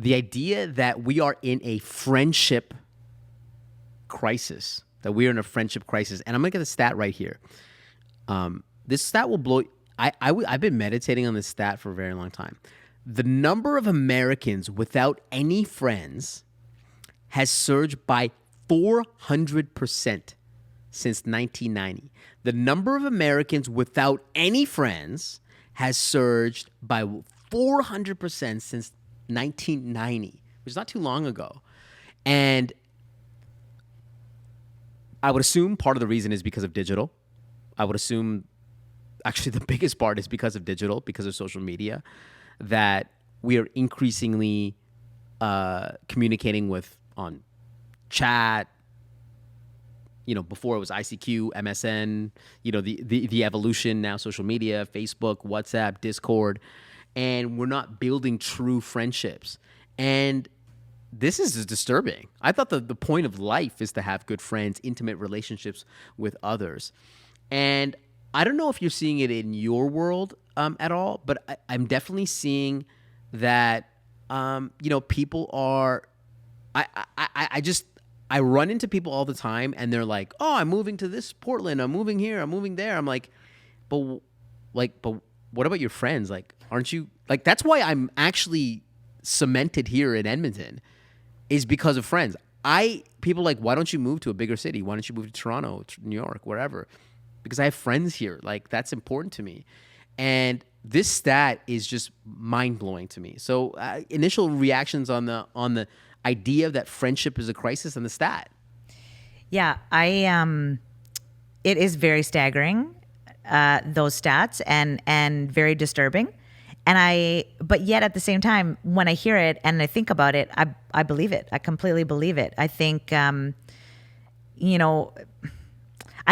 the idea that we are in a friendship crisis, and I'm going to get the stat right here. This stat will blow. I've been meditating on this stat for a very long time. The number of Americans without any friends has surged by 400% since 1990. The number of Americans without any friends has surged by 400% since 1990, which is not too long ago. And I would assume part of the reason is because of digital. I would assume actually the biggest part is because of digital, because of social media, that we are increasingly communicating with on chat. Before it was ICQ, MSN, the evolution now, social media, Facebook, WhatsApp, Discord, and we're not building true friendships. And this is disturbing. I thought the point of life is to have good friends, intimate relationships with others. And I don't know if you're seeing it in your world at all, but I'm definitely seeing that, people are, I run into people all the time and they're like, oh, I'm moving to this Portland. I'm moving here. I'm moving there. I'm like, but what about your friends? Like, aren't you like, that's why I'm actually cemented here in Edmonton is because of friends. People are like, why don't you move to a bigger city? Why don't you move to Toronto, New York, wherever? Because I have friends here. Like, that's important to me. And this stat is just mind blowing to me. So initial reactions on the idea that friendship is a crisis and the stat. Yeah, it is very staggering, those stats, and very disturbing. But yet at the same time, when I hear it and I think about it, I believe it. I completely believe it. I think, I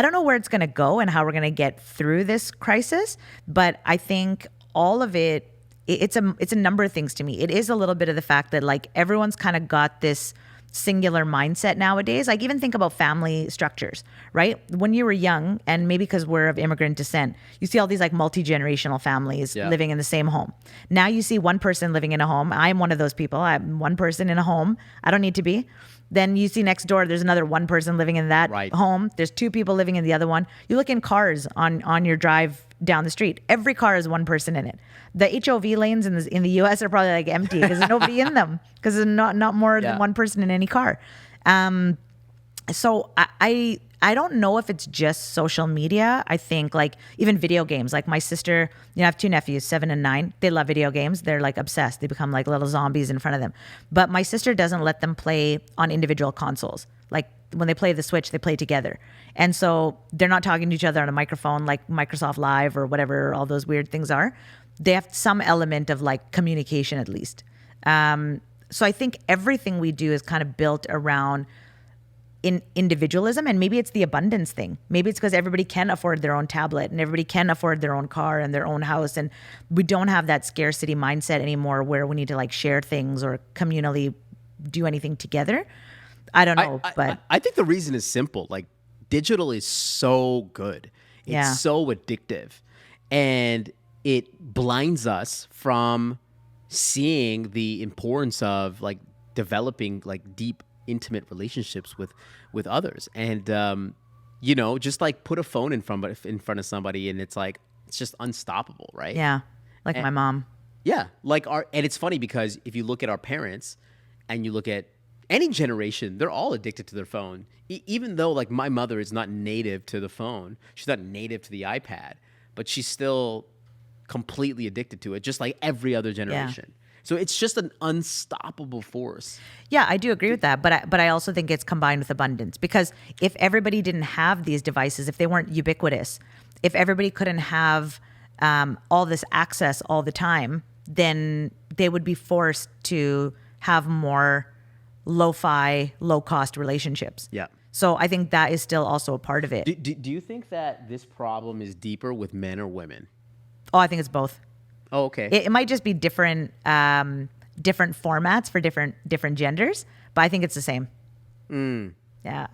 don't know where it's going to go and how we're going to get through this crisis, but I think all of it, it's a number of things to me. It is a little bit of the fact that like everyone's kind of got this singular mindset nowadays. Like even think about family structures, right? When you were young, and maybe because we're of immigrant descent, you see all these like multi-generational families living in the same home. Now you see one person living in a home. I'm one of those people. I'm one person in a home. I don't need to be. Then you see next door, there's another one person living in that home. There's two people living in the other one. You look in cars on your drive down the street. Every car has one person in it. The HOV lanes in the US are probably like empty because there's nobody in them because there's not more than one person in any car. So I don't know if it's just social media. I think like even video games, like my sister, I have two nephews, 7 and 9. They love video games. They're like obsessed. They become like little zombies in front of them. But my sister doesn't let them play on individual consoles. Like when they play the Switch, they play together. And so they're not talking to each other on a microphone like Microsoft Live or whatever all those weird things are. They have some element of like communication at least. So I think everything we do is kind of built around individualism, and maybe it's the abundance thing. Maybe it's because everybody can afford their own tablet and everybody can afford their own car and their own house, and we don't have that scarcity mindset anymore where we need to like share things or communally do anything together. I don't know, but I think the reason is simple. Like digital is so good. It's so addictive, and it blinds us from seeing the importance of like developing like deep intimate relationships with others. And just like put a phone in front of somebody and it's just unstoppable, right? Yeah. Like my mom. Yeah. And it's funny because if you look at our parents and you look at any generation, they're all addicted to their phone. Even though like my mother is not native to the phone, she's not native to the iPad, but she's still completely addicted to it, just like every other generation. Yeah. So it's just an unstoppable force. Yeah, I do agree with that, but I also think it's combined with abundance, because if everybody didn't have these devices, if they weren't ubiquitous, if everybody couldn't have all this access all the time, then they would be forced to have more lo-fi, low-cost relationships. Yeah. So I think that is still also a part of it. Do you think that this problem is deeper with men or women? Oh, I think it's both. Oh, okay. It might just be different formats for different genders, but I think it's the same. Yeah.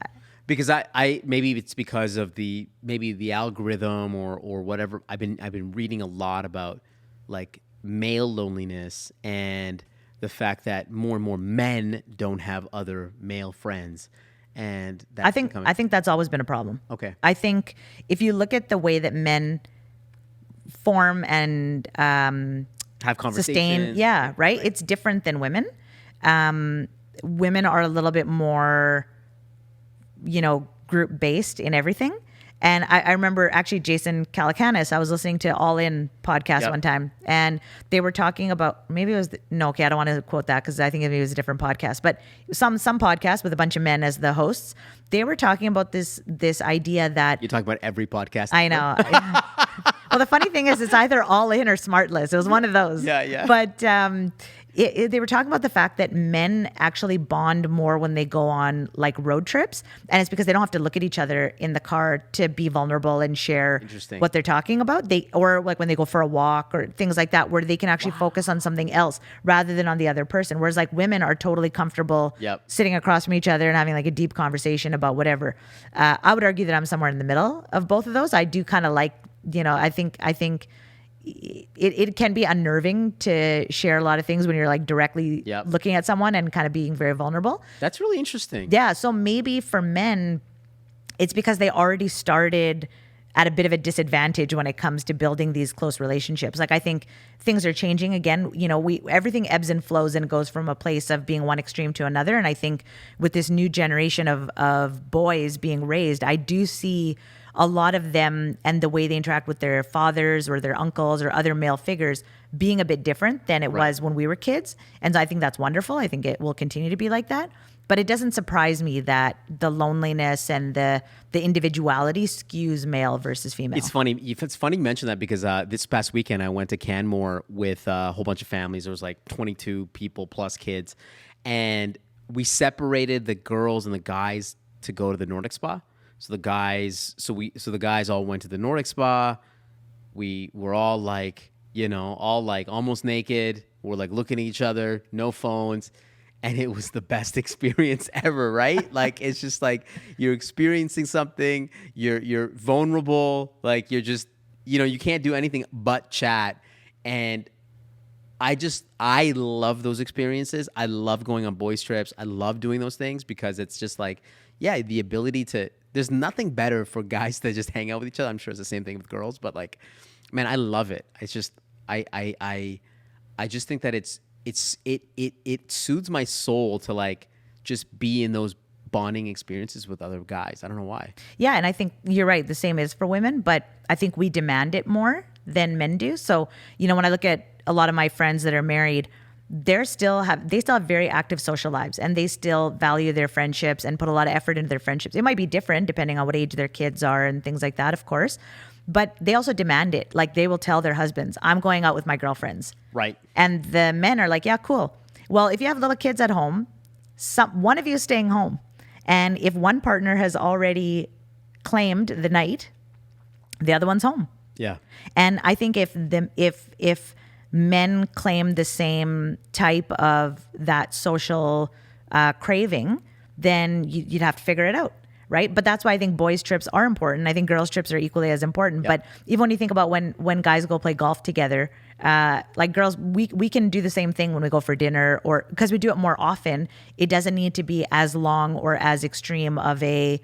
Because I maybe it's because of the algorithm or whatever. I've been reading a lot about like male loneliness and the fact that more and more men don't have other male friends, and that's I think that's always been a problem. Okay. I think if you look at the way that men form and have conversations. sustain, yeah, right? It's different than women. Women are a little bit more, group based in everything. And I remember actually Jason Calacanis, I was listening to All In podcast Yep. one time, and they were talking about, maybe it was, no, okay, I don't want to quote that because I think it was a different podcast, but some podcast with a bunch of men as the hosts, they were talking about this idea that, You talk about every podcast. I know. Well, the funny thing is, it's either All In or Smartless. It was one of those. Yeah. But they were talking about the fact that men actually bond more when they go on like road trips, and it's because they don't have to look at each other in the car to be vulnerable and share Interesting. what they're talking about. Or like when they go for a walk or things like that, where they can actually focus on something else rather than on the other person. Whereas like women are totally comfortable Yep. sitting across from each other and having like a deep conversation about whatever. I would argue that I'm somewhere in the middle of both of those. I do kind of like, I think it can be unnerving to share a lot of things when you're like directly Yep. looking at someone and kind of being very vulnerable. That's really interesting. Yeah. So maybe for men, it's because they already started at a bit of a disadvantage when it comes to building these close relationships. Like I think things are changing again. Everything ebbs and flows and goes from a place of being one extreme to another. And I think with this new generation of boys being raised, I do see a lot of them and the way they interact with their fathers or their uncles or other male figures being a bit different than it was when we were kids. And so I think that's wonderful. I think it will continue to be like that. But it doesn't surprise me that the loneliness and the individuality skews male versus female. It's funny. It's funny you mention that because this past weekend I went to Canmore with a whole bunch of families. There was like 22 people plus kids, and we separated the girls and the guys to go to the Nordic Spa. So the guys all went to the Nordic Spa. We were all like, almost naked. We're like looking at each other, no phones. And it was the best experience ever, right? Like, it's just like you're experiencing something, you're vulnerable, like you're just, you can't do anything but chat. And I love those experiences. I love going on boys trips. I love doing those things because it's just like, yeah, the ability to, there's nothing better for guys to just hang out with each other. I'm sure it's the same thing with girls, but like, man, I love it. It's just, I just think that it soothes my soul to like just be in those bonding experiences with other guys. I don't know why. Yeah, and I think you're right. The same is for women, but I think we demand it more than men do. So, when I look at a lot of my friends that are married, they still have very active social lives, and they still value their friendships and put a lot of effort into their friendships. It might be different depending on what age their kids are and things like that, of course. But they also demand it. Like they will tell their husbands, I'm going out with my girlfriends. Right. And the men are like, yeah, cool. Well, if you have little kids at home, one of you is staying home. And if one partner has already claimed the night, the other one's home. Yeah. And I think if men claim the same type of that social craving, then you'd have to figure it out. Right. But that's why I think boys' trips are important. I think girls' trips are equally as important. Yep. But even when you think about when guys go play golf together, like girls, we can do the same thing when we go for dinner, or because we do it more often. It doesn't need to be as long or as extreme of an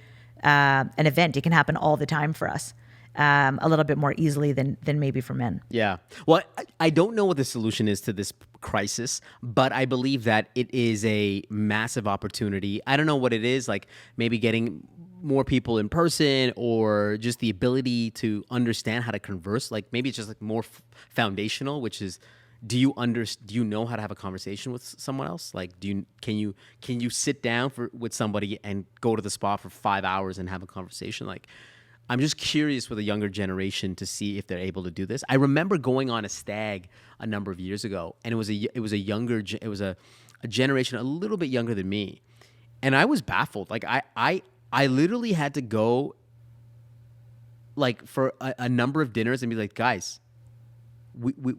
event. It can happen all the time for us. A little bit more easily than maybe for men. Yeah. Well, I don't know what the solution is to this crisis, but I believe that it is a massive opportunity. I don't know what it is, like maybe getting more people in person, or just the ability to understand how to converse. Like maybe it's just like more foundational, which is, do you know how to have a conversation with someone else? Like, can you sit down with somebody and go to the spa for 5 hours and have a conversation? Like, I'm just curious with a younger generation to see if they're able to do this. I remember going on a stag a number of years ago, and it was a generation a little bit younger than me, and I was baffled. Like I literally had to go like for a number of dinners and be like, guys, we're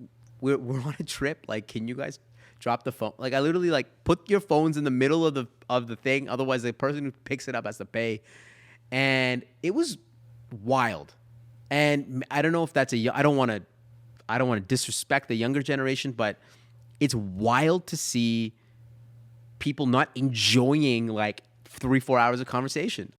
on a trip. Like, can you guys drop the phone? Like I literally like put your phones in the middle of the thing, otherwise the person who picks it up has to pay, and it was wild. And I don't know if that's I don't want to disrespect the younger generation, but it's wild to see people not enjoying like 3-4 hours of conversation.